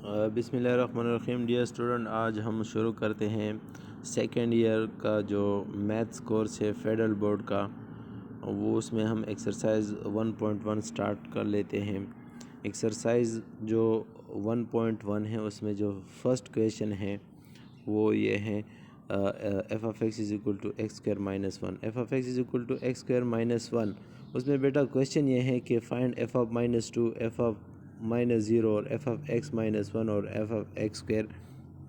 बिस्मिल्लाहिर्रहमानिर्रहीम। Dear student, आज हम शुरू करते हैं सेकेंड ईयर का जो मैथ्स कोर्स है फेडरल बोर्ड का। वो उसमें हम एक्सरसाइज 1.1 स्टार्ट कर लेते हैं। एक्सरसाइज जो 1.1 है उसमें जो फर्स्ट क्वेश्चन है वो ये है f of x is equal to x square minus one. F of x is equal to x square minus one. उसमें बेटा क्वेश्चन ये है कि find f of minus two, f of minus zero और f of x minus one और f of x square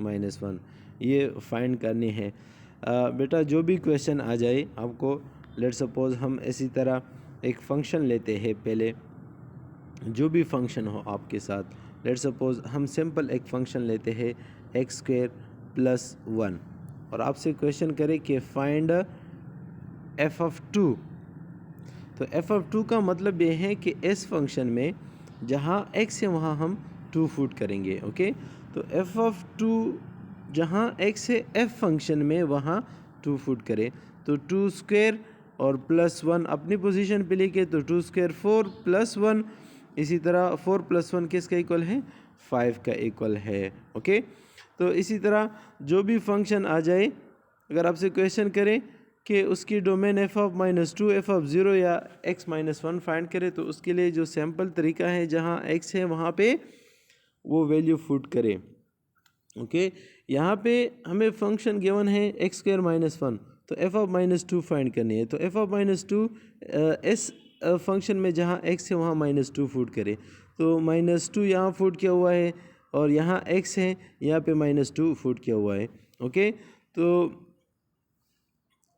minus one, ये find करनी है। बेटा जो भी क्वेश्चन आ जाए आपको, लेट सपोज हम इसी तरह एक फ़ंक्शन लेते हैं। पहले जो भी फंक्शन हो आपके साथ, लेट सपोज हम सिंपल एक फ़ंक्शन लेते हैं एक्स स्क्वायर प्लस वन, और आपसे क्वेश्चन करें कि फाइंड एफ ऑफ टू। तो एफ ऑफ टू का मतलब ये है कि इस फंक्शन में जहाँ x है वहाँ हम 2 फुट करेंगे। ओके, तो एफ ऑफ टू जहाँ x है f फंक्शन में वहाँ 2 फुट करें, तो 2 स्क्वायर और प्लस वन अपनी पोजीशन पे लेके, तो 2 स्क्वायर 4 प्लस वन, इसी तरह 4 प्लस वन किसका इक्वल है, 5 का इक्वल है। ओके, तो इसी तरह जो भी फंक्शन आ जाए, अगर आपसे क्वेश्चन करें कि उसकी domain F of minus two, f of zero या एक्स माइनस वन फाइंड करे, तो उसके लिए जो सैम्पल तरीका है जहाँ एक्स है वहाँ पे वो वैल्यू पुट करें। ओके, यहाँ पे हमें फंक्शन गिवन है एक्स स्क्वायर माइनस वन, तो F of minus to find करनी है। तो एफ ऑफ माइनस टू इस फंक्शन में जहाँ एक्स है वहाँ माइनस टू पुट करें, तो माइनस टू यहाँ पुट किया हुआ है और यहाँ एक्स है, यहाँ पे माइनस टू पुट किया हुआ है। ओके, तो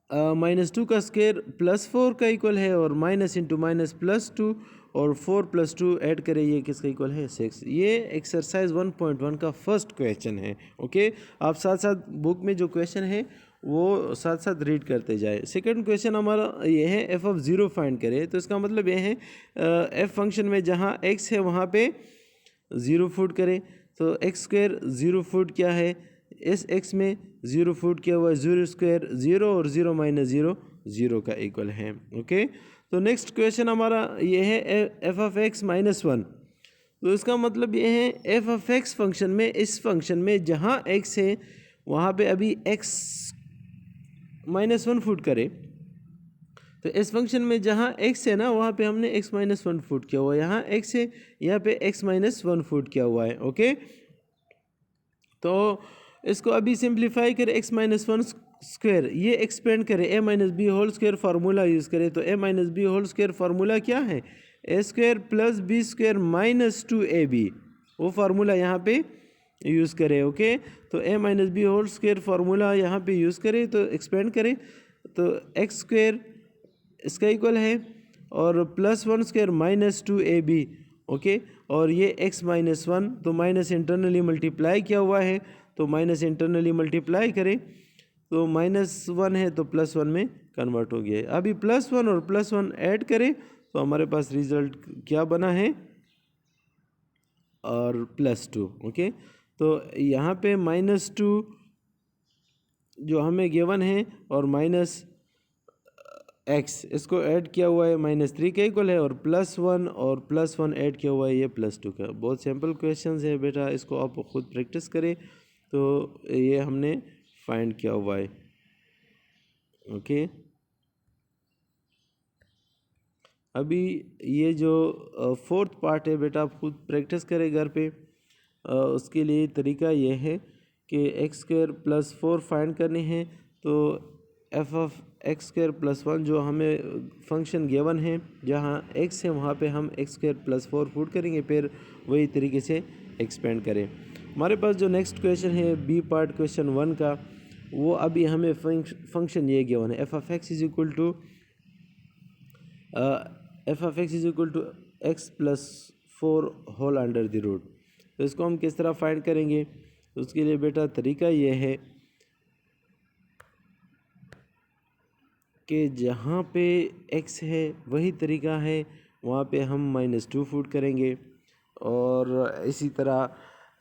माइनस टू का स्क्वायर प्लस फोर का इक्वल है, और minus into minus plus two, और 4 प्लस टू ऐड करें, ये किसका इक्वल है, 6। ये एक्सरसाइज 1.1 का फर्स्ट क्वेश्चन है। ओके, आप साथ साथ बुक में जो क्वेश्चन है वो साथ साथ रीड करते जाए। सेकंड क्वेश्चन हमारा ये है एफ ऑफ ज़ीरो फाइंड करें, तो इसका मतलब ये है एफ फंक्शन में जहाँ एक्स है वहाँ पे ज़ीरो फुट करें, तो एक्स स्क्वायर ज़ीरो फुट क्या है, इस एक्स में ज़ीरो फुट किया हुआ है, ज़ीरो स्क्वायर ज़ीरो और ज़ीरो माइनस ज़ीरो ज़ीरो का इक्वल है। ओके, तो नेक्स्ट क्वेश्चन हमारा ये है f of x minus one. तो इसका मतलब ये है एफ ऑफ एक्स फंक्शन में, इस फंक्शन में जहाँ एक्स है वहाँ पे अभी एक्स माइनस वन फुट करे, तो इस फंक्शन में जहाँ x है ना वहाँ पे हमने x माइनस वन फुट किया हुआ है, यहाँ x है यहाँ पे x माइनस वन फुट किया हुआ है। ओके, तो इसको अभी सिंप्लीफाई करें, x माइनस वन स्क्वायर, ये एक्सपेंड करें, a minus b whole square formula use करें, तो a minus b whole square formula क्या है, a square plus b square minus two a b, वो फार्मूला यहाँ पे यूज़ करें। ओके, तो a minus b whole square formula यहाँ पे यूज़ करें, तो एक्सपेंड करें, तो एक्स स्क्वायर इसका इक्वल है और plus one square minus two a b. Okay, और ये x माइनस वन, तो माइनस इंटरनली मल्टीप्लाई किया हुआ है, तो माइनस इंटरनली मल्टीप्लाई करें, तो माइनस वन है तो प्लस वन में कन्वर्ट हो गया है। अभी प्लस वन और प्लस वन ऐड करें तो हमारे पास रिजल्ट क्या बना है, और प्लस टू। ओके, तो यहाँ पे माइनस टू जो हमें गिवन है और माइनस एक्स इसको ऐड किया हुआ है, माइनस थ्री का इक्वल है, और प्लस वन और प्लस वन ऐड किया हुआ है, ये प्लस टू का। बहुत सिंपल क्वेश्चंस है बेटा, इसको आप खुद प्रैक्टिस करें। तो ये हमने फाइंड किया हुआ है। ओके, अभी ये जो फोर्थ पार्ट है बेटा, आप खुद प्रैक्टिस करें घर पे। उसके लिए तरीका ये है कि x square plus four find करनी है, तो F of x square plus one जो हमें फंक्शन गिवन है जहाँ एक्स है वहाँ पे हम x square plus four put करेंगे, फिर वही तरीके से एक्सपेंड करें। हमारे पास जो नेक्स्ट क्वेश्चन है बी पार्ट क्वेश्चन वन का, वो अभी हमें फंक्शन ये गिवन है f of x is equal to f of x is equal to x plus four whole under the root. तो इसको हम किस तरह फाइंड करेंगे, तो उसके लिए बेटा तरीका ये है कि जहाँ पे x है वही तरीका है, वहाँ पे हम माइनस टू फुट करेंगे, और इसी तरह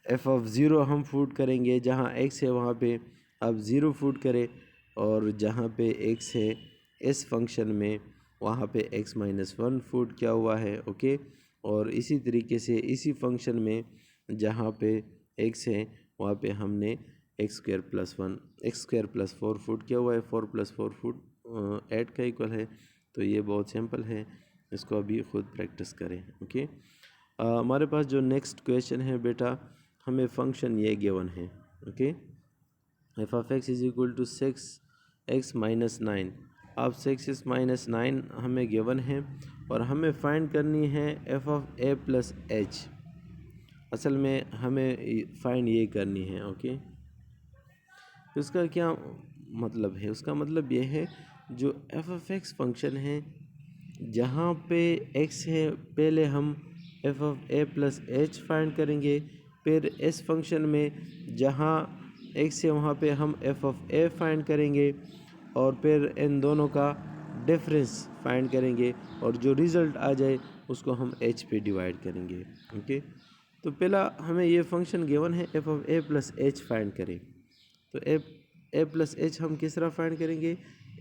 एफ ऑफ ज़ीरो हम फुट करेंगे, जहाँ x है वहाँ पे अब ज़ीरो फुट करें, और जहाँ पे x है इस फंक्शन में वहाँ पे x माइनस वन फुट किया हुआ है। ओके, और इसी तरीके से इसी फंक्शन में जहाँ पे एक्स है वहाँ पे हमने x square plus 1 x square plus 4 foot क्या हुआ है, 4 प्लस 4 फुट 8 का इक्वल है। तो ये बहुत सिंपल है, इसको अभी खुद प्रैक्टिस करें। ओके, हमारे पास जो नेक्स्ट क्वेश्चन है बेटा, हमें फंक्शन ये गिवन है। Okay, f of x is equal to 6x minus 9। अब 6x-9 हमें गिवन है और हमें फाइंड करनी है f of A plus H. असल में हमें फाइंड ये करनी है। ओके, उसका क्या मतलब है? उसका मतलब ये है जो एफ ऑफ एक्स फंक्शन है, जहाँ पे एक्स है पहले हम F of A plus H find करेंगे, फिर इस फंक्शन में जहाँ एक्स है वहाँ पे हम एफ ऑफ ए फाइंड करेंगे और फिर इन दोनों का डिफरेंस फाइंड करेंगे और जो रिज़ल्ट आ जाए उसको हम एच पे डिवाइड करेंगे। ओके, तो पहला हमें ये फंक्शन गिवन है f of A plus H find करें। तो ए प्लस एच हम किस तरह फाइंड करेंगे?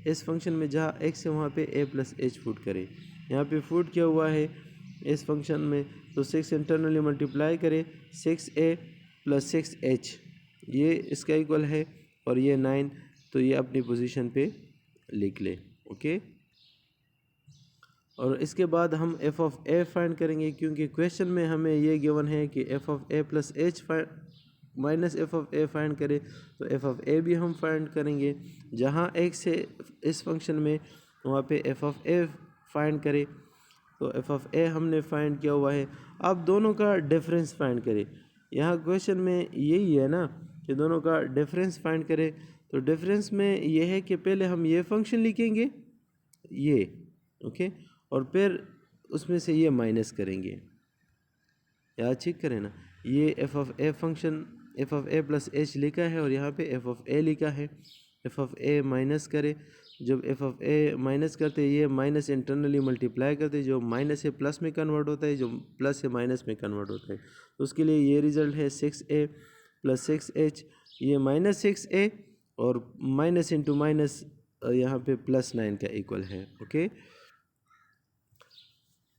इस फंक्शन में जहाँ एक्स है वहाँ पे ए प्लस एच फुट करें। यहाँ पे फुट क्या हुआ है इस फंक्शन में, तो 6 इंटरनली मल्टीप्लाई करें 6a प्लस 6h, ये इसका इक्वल है और ये 9, तो ये अपनी पोजीशन पे लिख ले। ओके, और इसके बाद हम एफ ऑफ ए फाइंड करेंगे, क्योंकि क्वेश्चन में हमें ये गिवन है कि F of A plus H minus F of A find करें, तो एफ ऑफ ए भी हम फाइंड करेंगे। जहाँ एक्स है इस फंक्शन में वहाँ पे एफ ऑफ ए फाइंड करें, तो एफ ऑफ ए हमने फाइंड किया हुआ है। अब दोनों का डिफरेंस फाइंड करें। यहाँ क्वेश्चन में यही है ना कि दोनों का डिफरेंस फाइंड करें, तो डिफरेंस में ये है कि पहले हम ये फंक्शन लिखेंगे ये, ओके, और फिर उसमें से ये माइनस करेंगे। याद चेक करें ना, ये F of a function f of A plus H लिखा है और यहाँ पे एफ ऑफ ए लिखा है। एफ ऑफ ए माइनस करें, जब एफ ऑफ ए माइनस करते ये माइनस इंटरनली मल्टीप्लाई करते, जो माइनस से प्लस में कन्वर्ट होता है, जो प्लस से माइनस में कन्वर्ट होता है, तो उसके लिए ये रिज़ल्ट है 6a प्लस 6h, ये माइनस 6a और माइनस इंटू माइनस यहाँ पे प्लस 9 का इक्वल है। ओके,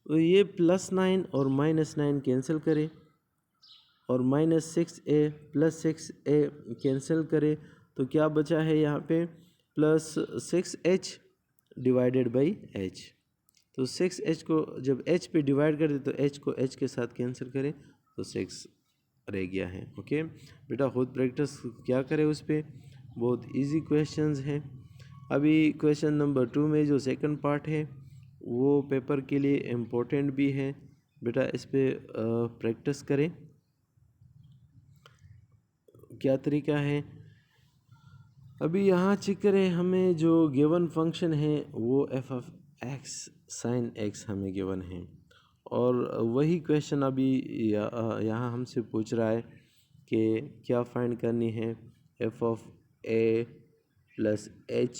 तो ये प्लस 9 और माइनस 9 कैंसिल करें और minus 6a plus 6a cancel करें, तो क्या बचा है यहाँ पे plus 6h divided by h। तो 6h को जब h पे डिवाइड कर दे तो h को h के साथ कैंसिल करें तो 6 रह गया है। ओके बेटा, खुद प्रैक्टिस क्या करें उस पर, बहुत इजी क्वेश्चंस हैं। अभी क्वेश्चन नंबर 2 में जो सेकंड पार्ट है वो पेपर के लिए इम्पोर्टेंट भी है बेटा, इस पर प्रैक्टिस करें। क्या तरीका है, अभी यहाँ चेक करें, हमें जो गिवन फंक्शन है वो F of x sine x हमें गिवन है और वही क्वेश्चन अभी यहाँ हमसे पूछ रहा है कि क्या फाइंड करनी है f of A plus H,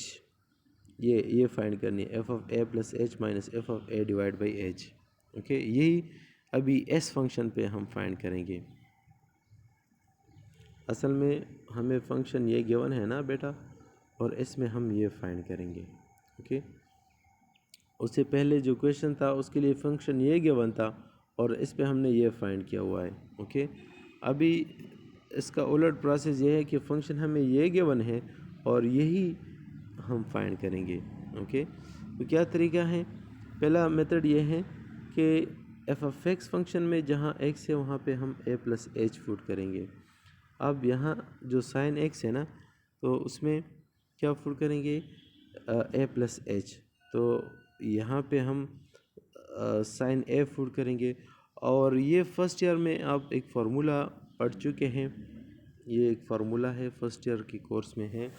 ये फाइंड करनी है f of A plus H minus F of A divide by H. Okay, यही अभी एस फंक्शन पे हम फाइंड करेंगे। असल में हमें फंक्शन ये गिवन है ना बेटा, और इसमें हम ये फाइंड करेंगे। ओके, उससे पहले जो क्वेश्चन था उसके लिए फंक्शन ये गिवन था और इस पे हमने ये फाइंड किया हुआ है। ओके, अभी इसका उलट प्रोसेस ये है कि फंक्शन हमें ये गिवन है और यही हम फाइंड करेंगे। ओके, तो क्या तरीका है, पहला मेथड ये है कि एफ ऑफ एक्स फंक्शन में जहाँ एक्स है वहाँ पे हम ए प्लस एच पुट करेंगे। अब यहाँ जो साइन एक्स है ना, तो उसमें क्या पुट करेंगे ए प्लस एच, तो यहाँ पे हम साइन ए पुट करेंगे। और ये फर्स्ट ईयर में आप एक फार्मूला पढ़ चुके हैं, ये एक फार्मूला है फर्स्ट ईयर की कोर्स में है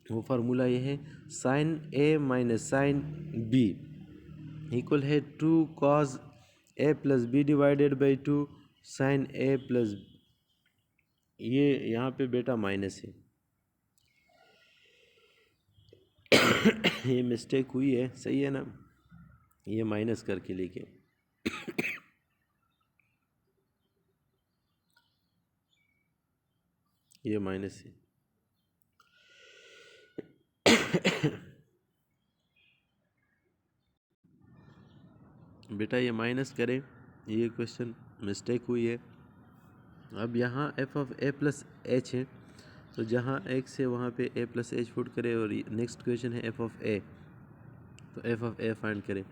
वो फार्मूला ये है sine a minus sine b equal है 2 cos a plus b divided by 2 sine a plus, ये यहाँ पे बेटा माइनस है ये मिस्टेक हुई है, सही है ना, ये माइनस करके लेके ये माइनस है बेटा, ये माइनस करें ये क्वेश्चन मिस्टेक हुई है। अब यहाँ F of A plus H है, तो जहाँ एक्स है वहाँ पे ए प्लस एच पुट करें, और नेक्स्ट क्वेश्चन है एफ ऑफ ए, तो एफ ऑफ ए फाइंड करें।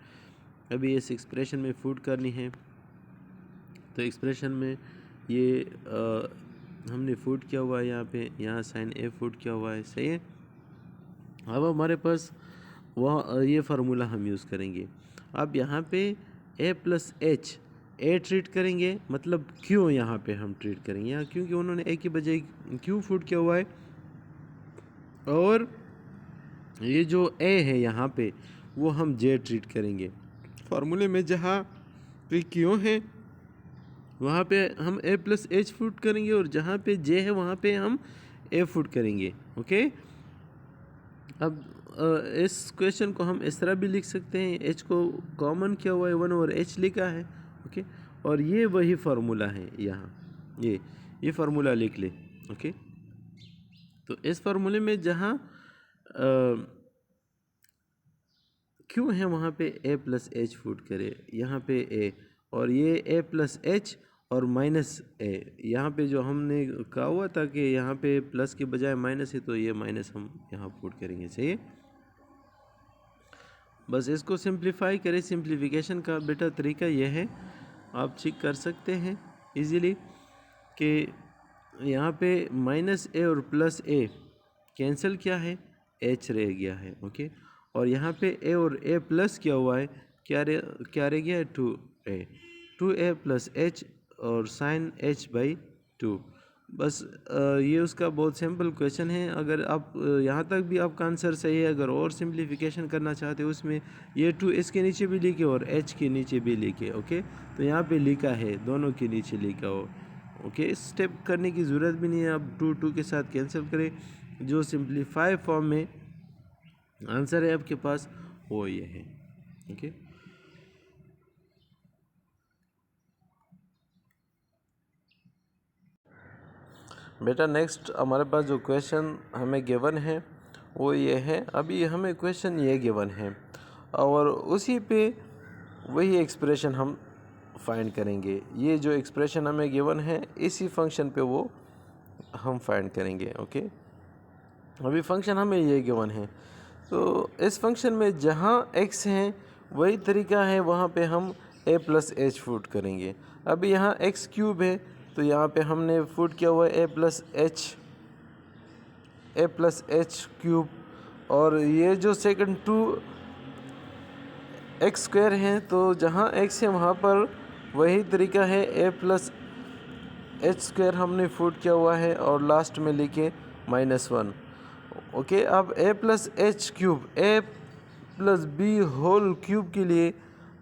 अभी इस एक्सप्रेशन में पुट करनी है, तो एक्सप्रेशन में ये हमने पुट किया हुआ है यहाँ पे, यहाँ साइन ए पुट किया हुआ है, सही है। अब हमारे पास वह ये फार्मूला हम यूज़ करेंगे। अब यहाँ पे ए प्लस एच, ए ट्रीट करेंगे, मतलब क्यों यहाँ पे हम ट्रीट करेंगे यहाँ, क्योंकि उन्होंने ए की बजाय क्यों पुट किया हुआ है। और ये जो ए है यहाँ पे वो हम जे ट्रीट करेंगे। फार्मूले में जहाँ पे क्यों है वहाँ पे हम ए प्लस एच पुट करेंगे, और जहाँ पे जे है वहाँ पे हम ए पुट करेंगे। ओके, अब इस क्वेश्चन को हम इस तरह भी लिख सकते हैं, एच को कॉमन किया हुआ है, 1/h लिखा है। ओके, और ये वही फार्मूला है, यहाँ ये फार्मूला लिख ले। ओके, तो इस फार्मूले में जहाँ क्यों है वहाँ पे ए प्लस एच पुट करे, यहाँ पे ए, और ये ए प्लस एच और माइनस ए, यहाँ पे जो हमने कहा हुआ था कि यहाँ पे प्लस के बजाय माइनस है, तो ये माइनस हम यहाँ पुट करेंगे, सही है। बस इसको सिंप्लीफाई करें। सिंप्लीफिकेशन का बेटा तरीका यह है, आप चेक कर सकते हैं इजीली कि यहाँ पे माइनस ए और प्लस ए कैंसिल किया है, एच रह गया है। ओके, और यहाँ पे ए और ए प्लस किया हुआ है, क्या रह गया है, 2a प्लस एच और साइन एच बाई 2। बस ये उसका बहुत सिंपल क्वेश्चन है। अगर आप यहाँ तक भी आपका आंसर सही है, अगर और सिंप्लीफिकेशन करना चाहते हो उसमें ये 2 इसके नीचे भी लिखे और h के नीचे भी लिखे। ओके, तो यहाँ पे लिखा है दोनों के नीचे लिखा हो। ओके, स्टेप करने की ज़रूरत भी नहीं है, आप 2 के साथ कैंसिल करें। जो सिंप्लीफाई फॉर्म में आंसर है आपके पास वो ये है। ओके, बेटा नेक्स्ट हमारे पास जो क्वेश्चन हमें गिवन है वो ये है। अभी हमें क्वेश्चन ये गिवन है और उसी पे वही एक्सप्रेशन हम फाइंड करेंगे। ये जो एक्सप्रेशन हमें गिवन है इसी फंक्शन पे वो हम फाइंड करेंगे। ओके, अभी फंक्शन हमें ये गिवन है, तो इस फंक्शन में जहाँ x है वही तरीका है, वहाँ पे हम a प्लस एच पुट करेंगे। अभी यहाँ x क्यूब है, तो यहाँ पे हमने पुट किया हुआ है a प्लस एच क्यूब, और ये जो सेकंड 2x स्क्वायर है, तो जहाँ x है वहाँ पर वही तरीका है, a प्लस एच स्क्वायर हमने पुट किया हुआ है और लास्ट में लिखे -1। ओके, अब a plus h cube a plus b whole cube के लिए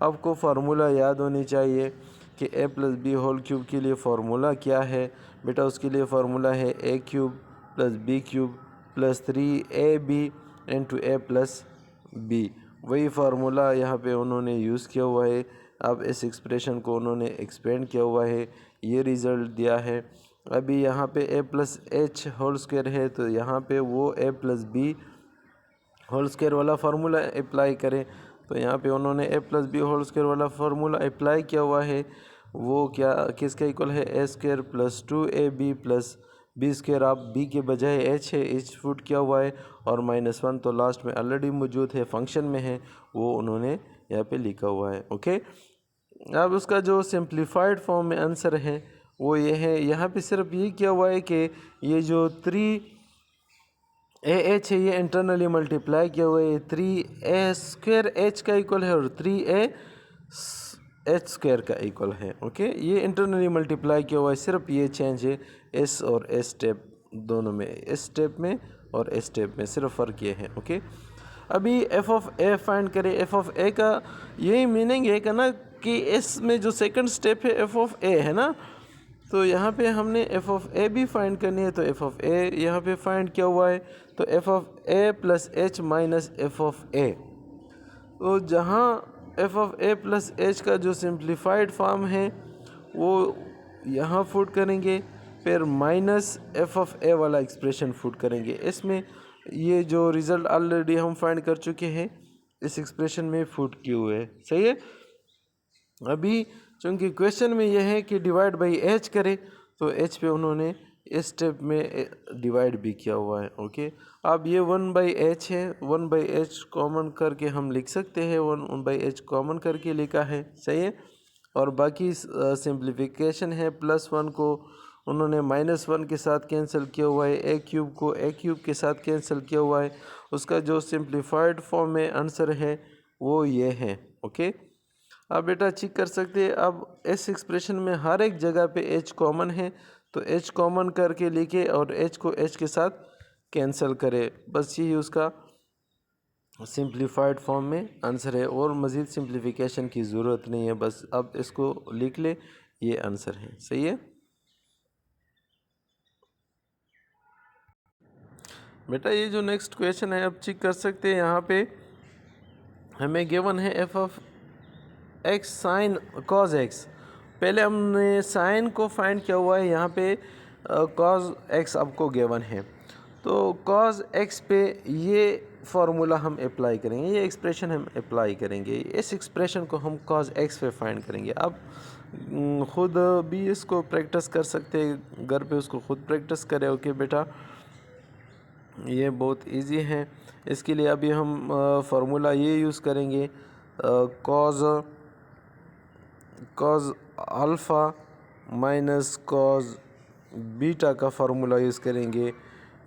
आपको फार्मूला याद होनी चाहिए कि a plus b whole cube के लिए फार्मूला क्या है। बेटा उसके लिए फार्मूला है a cube plus b cube plus 3ab into a plus b. वही फार्मूला यहाँ पे उन्होंने यूज़ किया हुआ है। अब इस एक्सप्रेशन को उन्होंने एक्सपेंड किया हुआ है, ये रिज़ल्ट दिया है। अभी यहाँ पे a plus h whole square है, तो यहाँ पे वो a plus b whole square वाला फार्मूला अप्लाई करें, तो यहाँ पे उन्होंने a plus b whole square वाला फार्मूला अप्लाई किया हुआ है। वो क्या किसका इक्वल है, a square plus 2ab plus b square. आप b के बजाय h है, h पुट किया हुआ है, और -1 तो लास्ट में ऑलरेडी मौजूद है, फंक्शन में है, वो उन्होंने यहाँ पे लिखा हुआ है। ओके, अब उसका जो सिंप्लीफाइड फॉर्म में आंसर है वो ये है। यहाँ पे सिर्फ ये किया हुआ है कि ये जो 3ah है ये इंटरनली मल्टीप्लाई किया हुआ है, 3a स्क्वायर h का इक्वल है और 3a h स्क्वायर का इक्वल है। ओके, ये इंटरनली मल्टीप्लाई किया हुआ है, सिर्फ ये चेंज है s और s स्टेप दोनों में, s स्टेप में और s स्टेप में सिर्फ फ़र्क ये है। ओके, अभी f ऑफ a फाइंड करें। f ऑफ a का यही मीनिंग है ना कि इसमें जो सेकंड स्टेप है f ऑफ a है ना, तो यहाँ पे हमने f ऑफ a भी फाइंड करनी है, तो f ऑफ a यहाँ पे फाइंड किया हुआ है, तो f of a plus h minus f of a। तो जहाँ f of a plus h का जो सिंप्लीफाइड फॉर्म है वो यहाँ फुट करेंगे, फिर माइनस f ऑफ a वाला एक्सप्रेशन फुट करेंगे। इसमें ये जो रिज़ल्ट ऑलरेडी हम फाइंड कर चुके हैं इस एक्सप्रेशन में फुट किए हुए है, सही है। अभी चूँकि क्वेश्चन में यह है कि डिवाइड बाई एच करें, तो एच पे उन्होंने इस स्टेप में डिवाइड भी किया हुआ है। ओके, अब ये 1/h है, 1/h कॉमन करके हम लिख सकते हैं, 1/h कॉमन करके लिखा है, सही है। और बाकी सिंप्लीफिकेशन है, +1 को उन्होंने -1 के साथ कैंसिल किया हुआ है, a क्यूब को a क्यूब के साथ कैंसिल किया हुआ है। उसका जो सिंप्लीफाइड फॉर्म में आंसर है वो ये है। ओके, अब बेटा चेक कर सकते हैं। अब इस एक्सप्रेशन में हर एक जगह पे h कॉमन है, तो h कॉमन करके लिखे और h को h के साथ कैंसिल करे, बस यही उसका सिंप्लीफाइड फॉर्म में आंसर है और मज़ीद सिंप्लीफिकेशन की ज़रूरत नहीं है। बस अब इसको लिख ले, ये आंसर है, सही है बेटा। ये जो नेक्स्ट क्वेश्चन है, अब चेक कर सकते हैं। यहाँ पे हमें गिवन है f of x sign cause x। पहले हमने साइन को फाइंड किया हुआ है, यहाँ पे कॉज x आपको गिवन है, तो कॉज x पे ये फार्मूला हम अप्लाई करेंगे, ये एक्सप्रेशन हम अप्लाई करेंगे, इस एक्सप्रेशन को हम कॉज x पे फाइंड करेंगे। अब ख़ुद भी इसको प्रैक्टिस कर सकते हैं, घर पे उसको खुद प्रैक्टिस करें। ओके बेटा, ये बहुत इजी है। इसके लिए अभी हम फार्मूला ये यूज़ करेंगे, cos alpha minus cos beta का फार्मूला यूज़ करेंगे।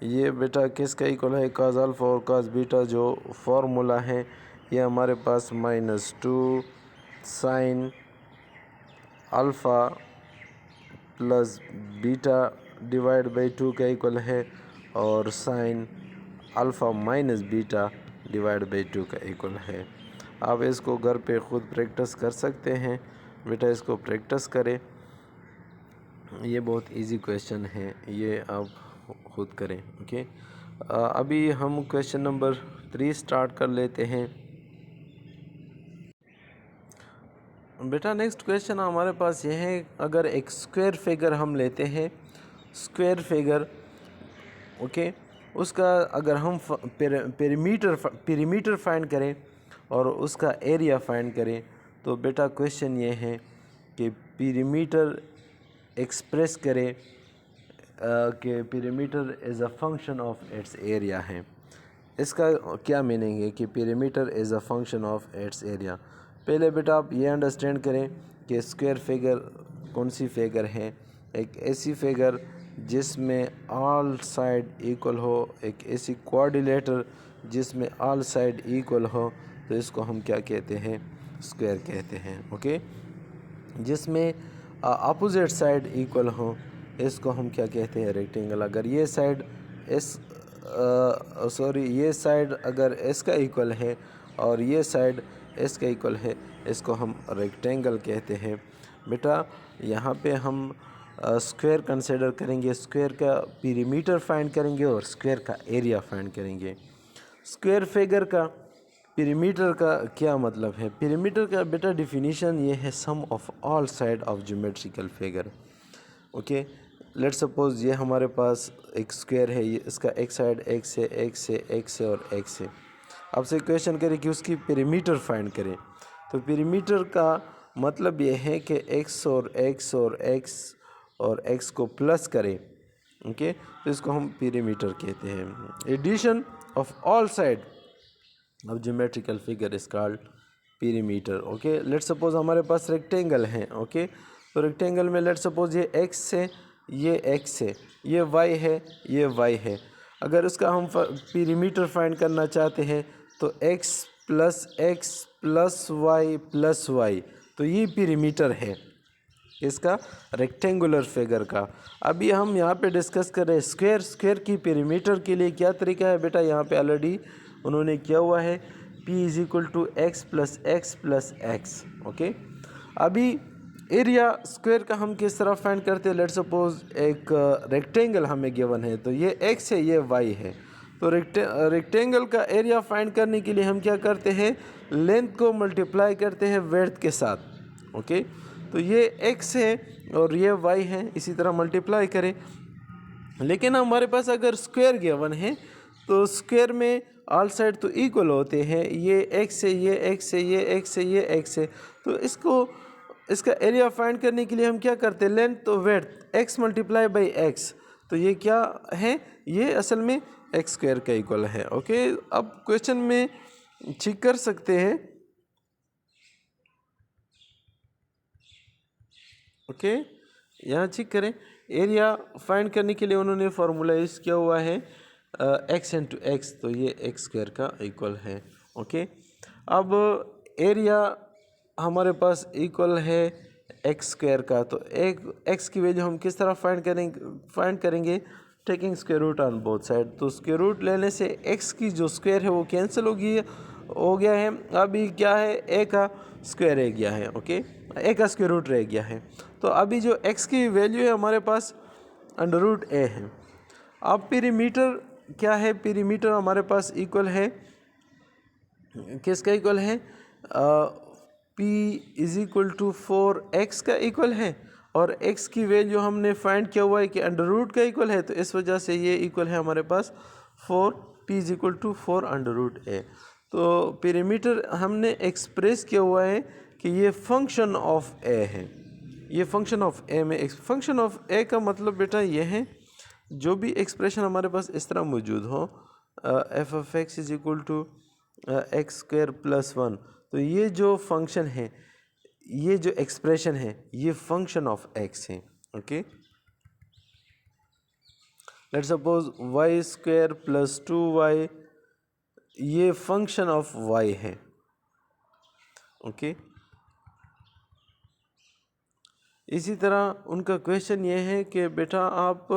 ये बेटा किसका इक्वल है, कॉज अल्फ़ा और कॉज बीटा जो फार्मूला है, ये हमारे पास -2 sine alpha plus beta divide by 2 का इक्वल है, और sine alpha minus beta divide by 2 का इक्वल है। आप इसको घर पे ख़ुद प्रैक्टिस कर सकते हैं बेटा, इसको प्रैक्टिस करें, ये बहुत इजी क्वेश्चन है, ये आप खुद करें। ओके, अभी हम क्वेश्चन नंबर 3 स्टार्ट कर लेते हैं बेटा। नेक्स्ट क्वेश्चन हमारे पास ये है, अगर एक स्क्वायर फिगर हम लेते हैं, स्क्वायर फिगर, ओके, उसका अगर हम पेरीमीटर फाइंड करें और उसका एरिया फाइंड करें, तो बेटा क्वेश्चन ये है कि पेरीमीटर एक्सप्रेस करें कि perimeter is a function of its area है। इसका क्या मीनिंग है कि perimeter is a function of its area. पहले बेटा आप ये अंडरस्टैंड करें कि स्क्वायर फिगर कौन सी फिगर है, एक ऐसी फिगर जिसमें ऑल साइड इक्वल हो, एक ऐसी क्वाड्रिलेटर जिसमें ऑल साइड इक्वल हो, तो इसको हम क्या कहते हैं, स्क्वायर कहते हैं। ओके, जिसमें अपोजिट साइड इक्वल हो, इसको हम क्या कहते हैं, रेक्टेंगल। अगर ये साइड ये साइड अगर इसका इक्वल है और ये साइड इसका इक्वल है, इसको हम रेक्टेंगल कहते हैं बेटा। यहाँ पे हम स्क्वायर कंसिडर करेंगे, स्क्वायर का पेरीमीटर फाइंड करेंगे और स्क्वायर का एरिया फाइंड करेंगे। स्क्वायर फिगर का पेरीमीटर का क्या मतलब है, पेरीमीटर का बेटा डेफिनेशन ये है, sum of all side of geometrical figure. Okay, let suppose ये हमारे पास एक स्क्वायर है, ये इसका एक साइड x है, x है और x है। आपसे क्वेश्चन करें कि उसकी पेरीमीटर फाइंड करें, तो पेरीमीटर का मतलब ये है कि x और x और x और x को प्लस करें। ओके, तो इसको हम पेरीमीटर कहते हैं। Addition of all side of geometrical figure is called perimeter. Okay, let suppose हमारे पास रेक्टेंगल है। ओके, तो रेक्टेंगल में लेट सपोज ये x है, ये x है, ये y है, ये y है। अगर उसका हम पेरीमीटर फाइंड करना चाहते हैं, तो x प्लस y, तो ये पेरीमीटर है इसका रेक्टेंगुलर फिगर का। अभी हम यहाँ पे डिस्कस कर रहे हैं स्क्वायर। स्क्वायर की पेरीमीटर के लिए क्या तरीका है बेटा, यहाँ पे ऑलरेडी उन्होंने किया हुआ है, p = x + x। ओके, अभी एरिया स्क्वायर का हम किस तरह फाइंड करते हैं, लेट सपोज एक रेक्टेंगल हमें गिवन है, तो ये x है, ये y है, तो रेक्टेंगल का एरिया फाइंड करने के लिए हम क्या करते हैं, लेंथ को मल्टीप्लाई करते हैं विड्थ के साथ। ओके, तो ये x है और ये y है, इसी तरह मल्टीप्लाई करें। लेकिन हमारे पास अगर स्क्वायर गिवन है, तो स्क्वायर में ऑल साइड तो इक्वल होते हैं, ये x है, ये x है, ये x है, ये x है, तो इसको इसका एरिया फाइंड करने के लिए हम क्या करते हैं, लेंथ तो width x multiply by x, तो ये क्या है, ये असल में एक्स स्क्वायर का इक्वल है। ओके, अब क्वेश्चन में चेक कर सकते हैं। ओके, यहाँ चेक करें, एरिया फाइंड करने के लिए उन्होंने फार्मूला यूज़ किया हुआ है x इंटू एक्स, तो ये एक्स स्क्वायर का इक्वल है। ओके, अब एरिया हमारे पास इक्वल है एक्स स्क्वायर का, तो एक एक्स की वैल्यू हम किस तरह फाइंड करेंगे, taking square root on both side. तो स्क्वायर रूट लेने से एक्स की जो स्क्वायर है वो कैंसिल हो गया है। अभी क्या है, ए का स्क्वायर रह गया है। ओके, ए का स्क्वायर रूट रह गया है। तो अभी जो एक्स की वैल्यू है हमारे पास अंडर रूट ए है। अब पेरीमीटर क्या है, पेरीमीटर हमारे पास इक्वल है, किसका इक्वल है, P is equal to 4x का इक्वल है, और x की वैल्यू हमने फाइंड किया हुआ है कि अंडर रूट का इक्वल है, तो इस वजह से ये इक्वल है हमारे पास 4p is equal to 4 under root a. तो पेरीमीटर हमने एक्सप्रेस किया हुआ है कि ये फंक्शन ऑफ ए है, ये फंक्शन ऑफ ए में फंक्शन ऑफ ए का मतलब बेटा ये है, जो भी एक्सप्रेशन हमारे पास इस तरह मौजूद हो, f of x is equal to x square plus 1, तो ये जो फंक्शन है, ये जो एक्सप्रेशन है, ये फंक्शन ऑफ एक्स है। Okay, let's suppose y square plus 2y, ये फंक्शन ऑफ y है। ओके, इसी तरह उनका क्वेश्चन ये है कि बेटा आप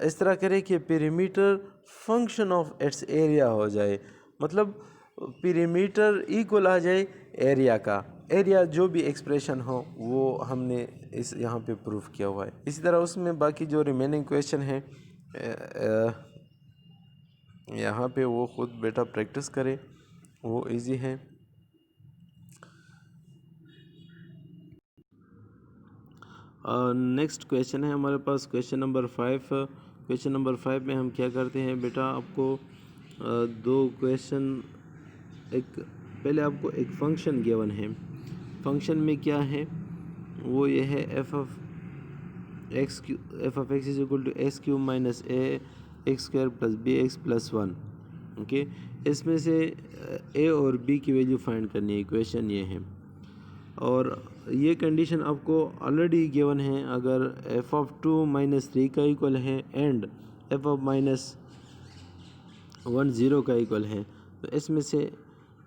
इस तरह करें कि perimeter function of its area हो जाए, मतलब पेरीमीटर इक्वल आ जाए एरिया का, एरिया जो भी एक्सप्रेशन हो वो हमने इस यहाँ पे प्रूफ किया हुआ है। इसी तरह उसमें बाकी जो रिमेनिंग क्वेश्चन है यहाँ पे वो खुद बेटा प्रैक्टिस करें, वो इजी है। नेक्स्ट क्वेश्चन है हमारे पास क्वेश्चन नंबर 5। क्वेश्चन नंबर 5 में हम क्या करते हैं बेटा, आपको दो क्वेश्चन, एक पहले आपको एक फंक्शन गिवन है, फंक्शन में क्या है वो ये है f of x is equal to x cube minus a x square plus b x plus 1। Okay, इसमें से ए और बी की वैल्यू फाइंड करनी है, इक्वेशन ये है, और ये कंडीशन आपको ऑलरेडी गिवन है। अगर एफ ऑफ 2 माइनस 3 का इक्वल है एंड एफ ऑफ माइनस 1 0 का इक्वल है, तो इसमें से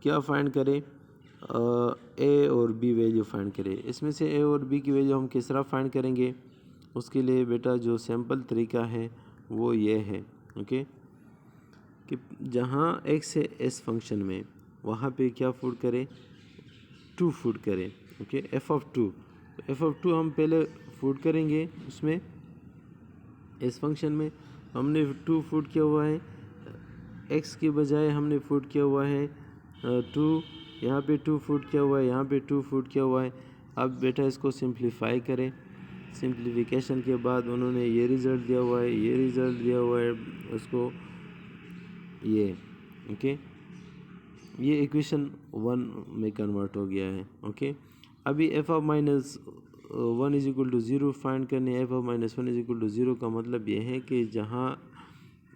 क्या फाइंड करें, ए और बी वैल्यू फाइंड करें। इसमें से ए और बी की वैल्यू हम किस तरह फाइंड करेंगे, उसके लिए बेटा जो सिंपल तरीका है वो ये है। ओके, कि जहाँ एक्स है इस फंक्शन में, वहाँ पे क्या फुट करें, 2 फुट करें। ओके, एफ ऑफ 2, तो एफ ऑफ 2 हम पहले फुट करेंगे, उसमें इस फंक्शन में हमने 2 फुट किया हुआ है, एक्स के बजाय हमने फुट किया हुआ है 2, यहाँ पे 2 फुट किया हुआ है, यहाँ पे 2 फुट किया हुआ है। अब बेटा इसको सिंप्लीफाई करें, सिंप्लीफिकेशन के बाद उन्होंने ये रिज़ल्ट दिया हुआ है, ये रिज़ल्ट दिया हुआ है, उसको ये ओके, ये इक्वेशन 1 में कन्वर्ट हो गया है। ओके, अभी f of minus 1 is equal to 0 find करने, f of minus 1 is equal to 0 का मतलब ये है कि जहाँ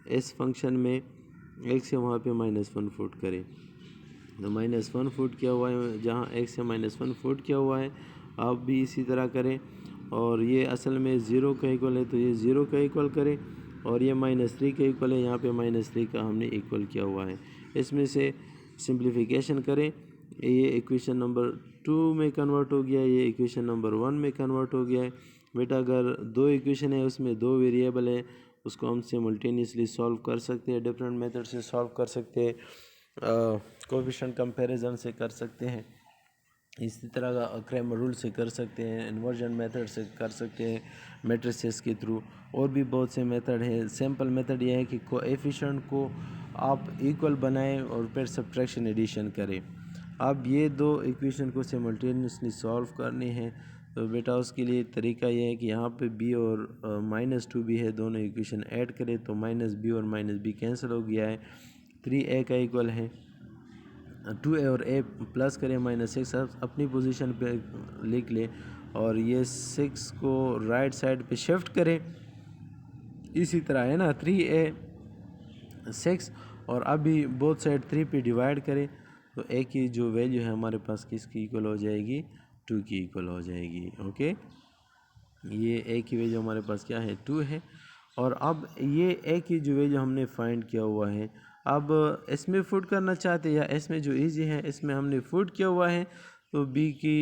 इस फंक्शन में एक्स है वहाँ पे -1 फुट करें, तो -1 फुट किया हुआ है, जहाँ एक्स है -1 फुट किया हुआ है, आप भी इसी तरह करें। और ये असल में 0 का इक्वल है, तो ये 0 का इक्वल करें, और ये -3 का इक्वल है, यहाँ पे -3 का हमने इक्वल किया हुआ है। इसमें से सिंप्लीफिकेशन करें, ये इक्वेशन नंबर 2 में कन्वर्ट हो गया है, ये इक्वेशन नंबर 1 में कन्वर्ट हो गया है। बेटा अगर 2 इक्वेशन है, उसमें 2 वेरिएबल है, उसको हम सिमल्टेनियसली सॉल्व कर सकते हैं, डिफरेंट मेथड से सॉल्व कर सकते हैं, कोएफिशिएंट कंपैरिजन से कर सकते हैं, इसी तरह का क्रैमर रूल से कर सकते हैं, इन्वर्जन मेथड से कर सकते हैं, मैट्रिसेस के थ्रू, और भी बहुत से मेथड हैं। सिंपल मेथड ये है कि कोएफिशिएंट को आप इक्वल बनाएं और फिर सब्ट्रैक्शन एडिशन करें। अब ये 2 इक्वेशन को सिमल्टेनियसली सॉल्व करनी है, तो बेटा उसके लिए तरीका ये है कि यहाँ पे b और -2 भी है, दोनों इक्वेशन ऐड करें, तो -b और -b कैंसिल हो गया है, 3a का इक्वल है 2a और a प्लस करें -6 अपनी पोजीशन पे लिख ले और ये 6 को राइट साइड पे शिफ्ट करें। इसी तरह है ना 3a 6 और अभी बोथ साइड 3 पे डिवाइड करें तो a की जो वैल्यू है हमारे पास किसकी इक्वल हो जाएगी, 2 की इक्वल हो जाएगी। ओके, ये a की वैल्यू हमारे पास क्या है, 2 है। और अब ये a की जो वैल्यू हमने फाइंड किया हुआ है, अब इसमें पुट करना चाहते हैं या इसमें जो इजी है इसमें हमने पुट किया हुआ है तो b की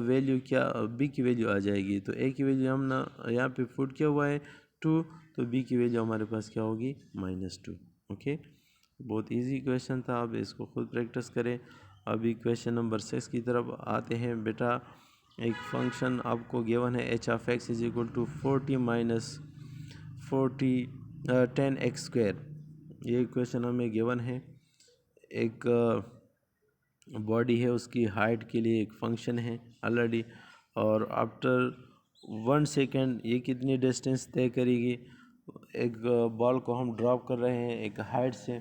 वैल्यू क्या, b की वैल्यू आ जाएगी। तो a की वैल्यू हमने यहाँ पे पुट किया हुआ है 2, तो b की वैल्यू हमारे पास क्या होगी, -2। ओके, बहुत इजी क्वेश्चन था, अब इसको खुद प्रैक्टिस करें। अभी क्वेश्चन नंबर 6 की तरफ आते हैं। बेटा एक फंक्शन आपको गिवन है h(x) = 40 - 10x²। ये क्वेश्चन हमें गिवन है। एक बॉडी है, उसकी हाइट के लिए एक फंक्शन है ऑलरेडी, और आफ्टर 1 सेकेंड ये कितनी डिस्टेंस तय करेगी। एक बॉल को हम ड्रॉप कर रहे हैं एक हाइट से,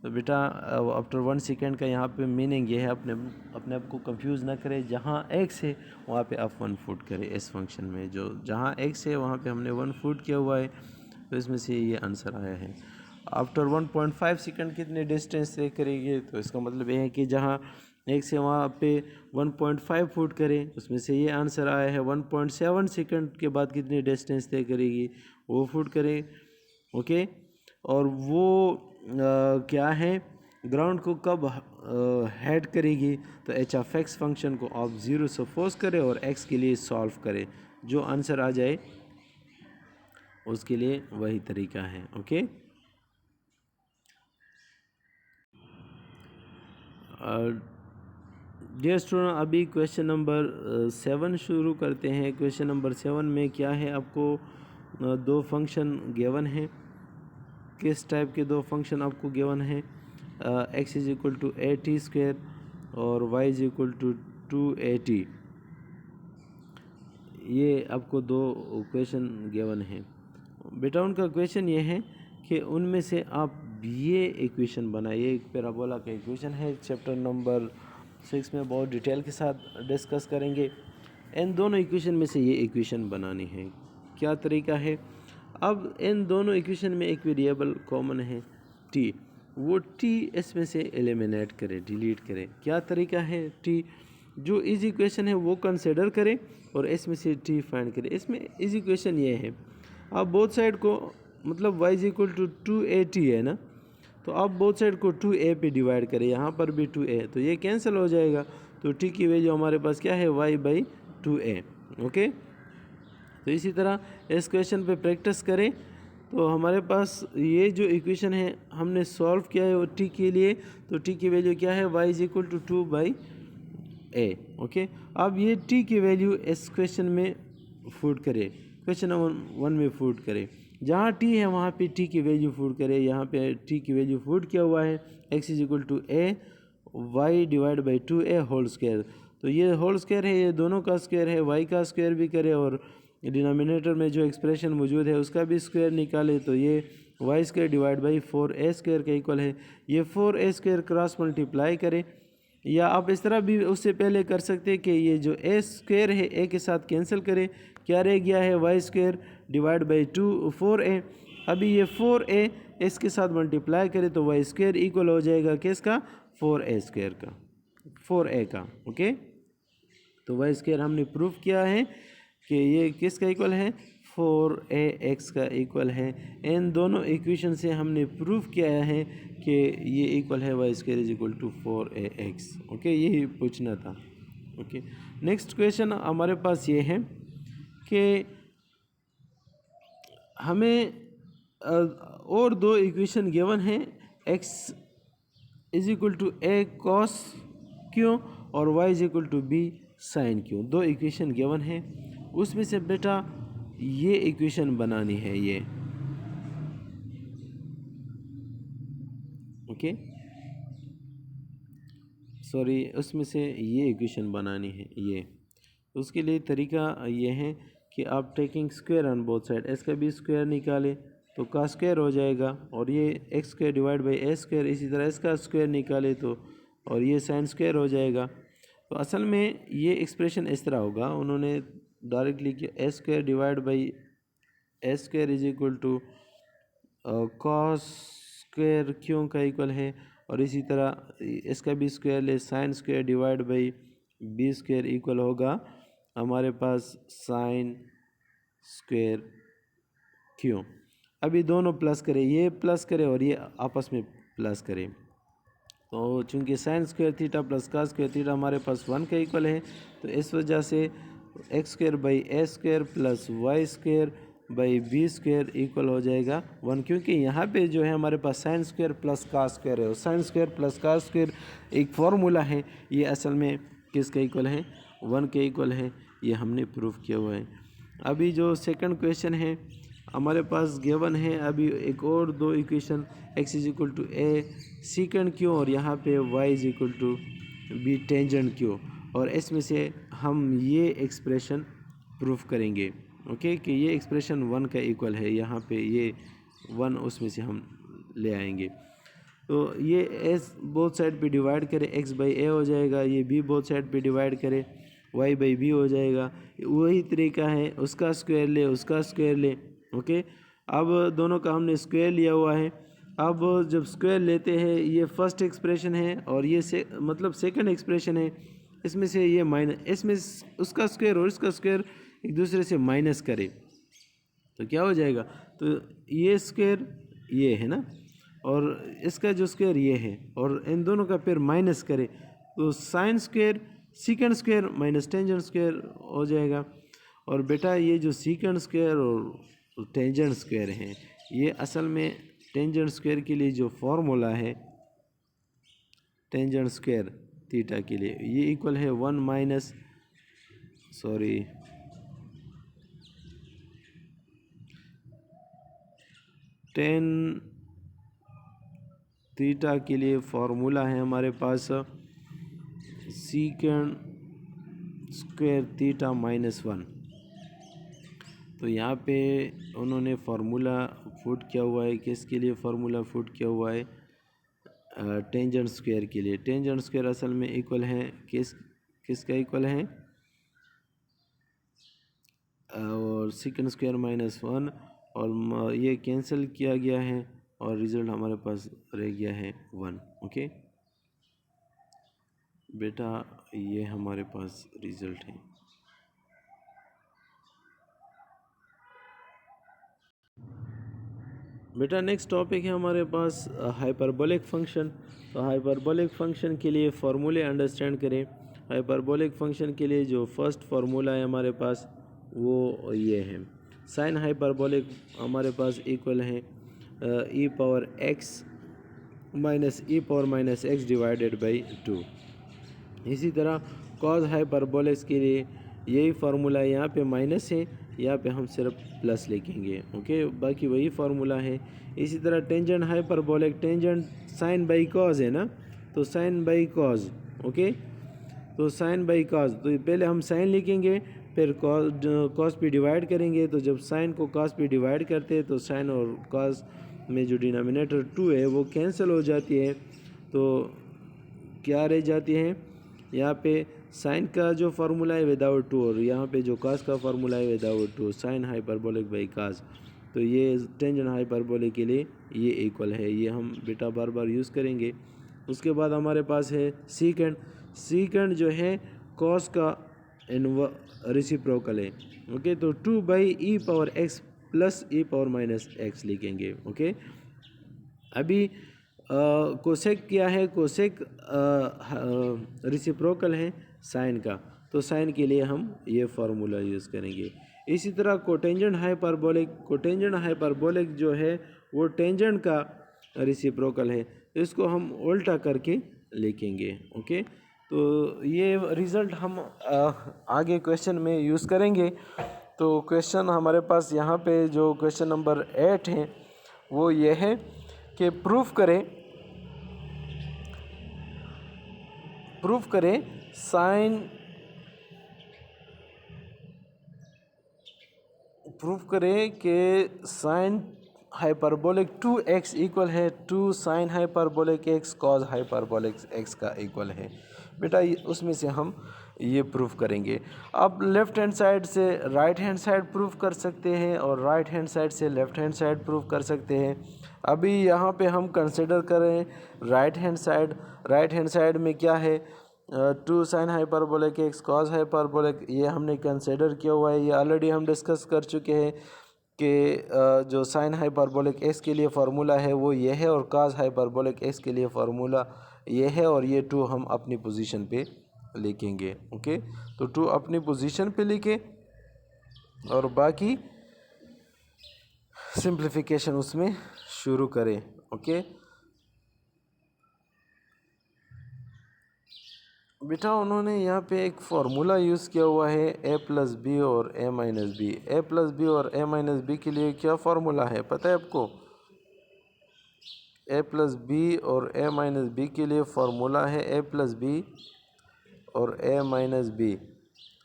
तो बेटा आफ्टर 1 सेकेंड का यहाँ पे मीनिंग ये है, अपने आप को कंफ्यूज ना करें। जहाँ x है वहाँ पे आप 1 फुट करें। इस फंक्शन में जो जहाँ x है वहाँ पे हमने 1 फुट किया हुआ है, तो इसमें से ये आंसर आया है। आफ्टर 1.5 सेकेंड कितने डिस्टेंस तय करेगी, तो इसका मतलब ये है कि जहाँ x है वहाँ पे 1.5 फुट करें, उसमें से ये आंसर आया है। 1.7 सेकेंड के बाद कितनी डिस्टेंस तय करेगी, वो फुट करें। ओके, और वो क्या है, ग्राउंड को कब हेड करेगी, तो h(x) फंक्शन को आप 0 सपोज करें और x के लिए सॉल्व करें, जो आंसर आ जाए उसके लिए वही तरीका है। ओके, डियर स्टूडेंट, अभी क्वेश्चन नंबर 7 शुरू करते हैं। क्वेश्चन नंबर 7 में क्या है, आपको दो फंक्शन गिवन है। किस टाइप के दो फंक्शन आपको गिवन है, x = at² और y = 2at। ये आपको दो क्वेश्चन गिवन है। बेटा उनका क्वेश्चन ये है कि उनमें से आप ये इक्वेशन बनाइए। एक पैराबोला का इक्वेशन है, चैप्टर नंबर 6 में बहुत डिटेल के साथ डिस्कस करेंगे। इन दोनों इक्वेशन में से ये इक्वेशन बनानी है। क्या तरीका है, अब इन दोनों इक्वेशन में एक वेरिएबल कॉमन है t, वो t इसमें से एलिमिनेट करें, डिलीट करें। क्या तरीका है, t जो इजी इक्वेशन है वो कंसिडर करें और इसमें से t फाइंड करें। इसमें इजी इक्वेशन ये है, आप बोथ साइड को मतलब y = 2at है ना, तो आप बोथ साइड को 2a पे डिवाइड करें, यहाँ पर भी 2a, तो ये कैंसिल हो जाएगा। तो t की वैल्यू हमारे पास क्या है, y/2a। ओके, तो इसी तरह इस क्वेश्चन पे प्रैक्टिस करें। तो हमारे पास ये जो इक्वेशन है हमने सॉल्व किया है वो t के लिए, तो t की वैल्यू क्या है, y = 2/a। ओके, अब ये t की वैल्यू इस क्वेश्चन में फुट करें, क्वेश्चन नंबर 1 में फुट करें। जहाँ t है वहाँ पे t की वैल्यू फुट करें। यहाँ पे t की वैल्यू फुट किया हुआ है, x = a y/2a whole square. तो ये होल स्क्वायर है, ये दोनों का स्क्वायर है, y का स्क्वायर भी करें और डिनोमिनेटर में जो एक्सप्रेशन मौजूद है उसका भी स्क्वायर निकाले, तो ये y² / 4a² के इक्वल है। ये 4a² क्रॉस मल्टीप्लाई करें, या आप इस तरह भी उससे पहले कर सकते हैं कि ये जो a² है a के साथ कैंसिल करें, क्या रह गया है, y² / 2 4a। अभी ये 4a इसके साथ मल्टीप्लाई करें तो y² इक्वल हो जाएगा किसका, 4a² का, 4a का। ओके, तो y² हमने प्रूफ किया है कि ये किसका इक्वल है, 4ax का इक्वल है। इन दोनों इक्वेशन से हमने प्रूफ किया है कि ये इक्वल है y² = 4ax। ओके, यही पूछना था। ओके, नेक्स्ट क्वेश्चन हमारे पास ये है कि हमें और दो इक्वेशन गिवन है, x = a cos q और y = b sin q। दो इक्वेशन गिवन है, उसमें से बेटा ये इक्वेशन बनानी है ये। ओके, सॉरी, उसमें से ये इक्वेशन बनानी है ये। उसके लिए तरीका ये है कि आप taking square on both side, इसका भी स्क्वायर निकालें तो का स्क्वायर हो जाएगा, और ये x² / a², इसी तरह इसका स्क्वायर निकाले तो और ये साइन स्क्वायर हो जाएगा। तो असल में ये एक्सप्रेशन इस तरह होगा, उन्होंने डायरेक्टली किया a square divide by a square is equal to cos square क्यों का इक्वल है, और इसी तरह इसका भी स्क्वायर ले sine square divide by b square equal होगा हमारे पास साइन स्क्वायर क्यों। अभी दोनों प्लस करें, ये प्लस करें और ये आपस में प्लस करें, तो चूंकि साइन स्क्वायर थीटा प्लस का स्क्वायर थीटा हमारे पास 1 का इक्वल है, तो इस वजह से x square by a square plus y square by b square equal हो जाएगा 1, क्योंकि यहाँ पे जो है हमारे पास साइन स्क्वायर प्लस का स्क्वायर है और साइन स्क्वायर प्लस का स्क्वायर एक फार्मूला है, ये असल में किसका इक्वल है, 1 के इक्वल है, ये हमने प्रूफ किया हुआ है। अभी जो सेकंड क्वेश्चन है हमारे पास गिवन है, अभी एक और दो equation x is equal to a secant क्यों और यहाँ पे y is equal to b tangent क्यों, और इसमें से हम ये एक्सप्रेशन प्रूफ करेंगे ओके कि ये एक्सप्रेशन 1 का इक्वल है, यहाँ पे ये 1 उसमें से हम ले आएंगे। तो ये एस बोथ साइड पे डिवाइड करें x बाई ए हो जाएगा, ये b बोथ साइड पे डिवाइड करें y बाई बी हो जाएगा, वही तरीका है, उसका स्क्वायर ले उसका स्क्वायर ले ओके। अब दोनों का हमने स्क्वायर लिया हुआ है, अब जब स्क्वायर लेते हैं ये फर्स्ट एक्सप्रेशन है और ये मतलब सेकंड एक्सप्रेशन है, इसमें से ये माइनस, इसमें उसका स्क्वायर और इसका स्क्वायर एक दूसरे से माइनस करे तो क्या हो जाएगा, तो ये स्क्वायर ये है ना और इसका जो स्क्वायर ये है और इन दोनों का फिर माइनस करे तो sine square secant square minus tangent square हो जाएगा। और बेटा ये जो सीकेंड स्क्वायर और टेंजेंट स्क्वायर हैं, ये असल में टेंजेंट स्क्वायर के लिए जो फॉर्मूला है टेंजेंट स्क्वायर थीटा के लिए ये इक्वल है 1 माइनस टेन थीटा के लिए फॉर्मूला है हमारे पास सीकेंड स्क्वायर थीटा माइनस 1। तो यहाँ पे उन्होंने फार्मूला फुट किया हुआ है, किसके लिए फार्मूला फुट किया हुआ है, टेंजेंट स्क्वायर के लिए। टेंजेंट स्क्वायर असल में इक्वल है किसका इक्वल है, और सेकंड स्क्वायर माइनस 1 और ये कैंसिल किया गया है और रिज़ल्ट हमारे पास रह गया है 1 ओके बेटा, ये हमारे पास रिज़ल्ट है। बेटा नेक्स्ट टॉपिक है हमारे पास हाइपरबोलिक फंक्शन। तो हाइपरबोलिक फंक्शन के लिए फार्मूले अंडरस्टैंड करें। हाइपरबोलिक फंक्शन के लिए जो फर्स्ट फार्मूला है हमारे पास वो ये है, साइन हाइपरबोलिक हमारे पास इक्वल है e power x minus e power minus x divided by 2। इसी तरह कॉज हाइपरबोलिक्स के लिए यही फार्मूला है, यहाँ पे माइनस है, यहाँ पे हम सिर्फ प्लस लिखेंगे ओके, बाकी वही फार्मूला है। इसी तरह tangent hyperbolic, tangent sine by cos है ना, तो साइन बाई कॉज ओके, तो साइन बाई कॉज, तो पहले हम साइन लिखेंगे फिर कॉस पे डिवाइड करेंगे, तो जब साइन को कॉस पे डिवाइड करते हैं तो साइन और कॉस में जो डिनोमिनेटर 2 है वो कैंसिल हो जाती है, तो क्या रह जाती है, यहाँ पे साइन का जो फार्मूला है विदाउट 2 और यहाँ पे जो कास का फार्मूला है विदाउट 2, साइन हाइपरबोलिक बाई कास। तो ये टेंजेंट हाइपरबोलिक के लिए ये इक्वल है, ये हम बेटा बार बार यूज़ करेंगे। उसके बाद हमारे पास है सीकेंड, सीकेंड जो है कॉस का रेसिप्रोकल है ओके, तो 2 by E power x plus e power minus x लिखेंगे ओके। अभी कोसेक क्या है, कोसेक रेसिप्रोकल है साइन का, तो साइन के लिए हम ये फार्मूला यूज़ करेंगे। इसी तरह कोटेंजेंट हाइपरबोलिक, कोटेंजेंट हाइपरबोलिक जो है वो टेंजेंट का रेसिप्रोकल है, इसको हम उल्टा करके लिखेंगे ओके। तो ये रिज़ल्ट हम आगे क्वेश्चन में यूज़ करेंगे। तो क्वेश्चन हमारे पास यहाँ पे जो क्वेश्चन नंबर 8 है वो ये है कि प्रूफ करें साइन, प्रूफ करें कि साइन हाइपरबोलिक 2x इक्वल है 2 sine hyperbolic x cos hyperbolic x का इक्वल है। बेटा उसमें से हम ये प्रूफ करेंगे। अब लेफ़्ट हैंड साइड से राइट हैंड साइड प्रूफ कर सकते हैं और राइट हैंड साइड से लेफ़्ट हैंड साइड प्रूफ कर सकते हैं। अभी यहाँ पे हम कंसिडर करें right hand side. Right hand side में क्या है, 2 sine hyperbolic x cos hyperbolic, ये हमने कंसिडर किया हुआ है। ये ऑलरेडी हम डिस्कस कर चुके हैं कि जो साइन हाइपरबोलिक एक्स के लिए फार्मूला है वो ये है और कॉस हाइपरबोलिक एक्स के लिए फार्मूला ये है, और ये 2 हम अपनी पोजीशन पे लिखेंगे। ओके, तो 2 अपनी पोजीशन पे लिखे और बाकी सिंप्लीफिकेशन उसमें शुरू करें। ओके बेटा, उन्होंने यहाँ पे एक फार्मूला यूज़ किया हुआ है a प्लस बी और a minus b. A plus b और a माइनस बी के लिए क्या फार्मूला है पता है आपको? a प्लस बी और a माइनस बी के लिए फार्मूला है a प्लस बी और a माइनस बी।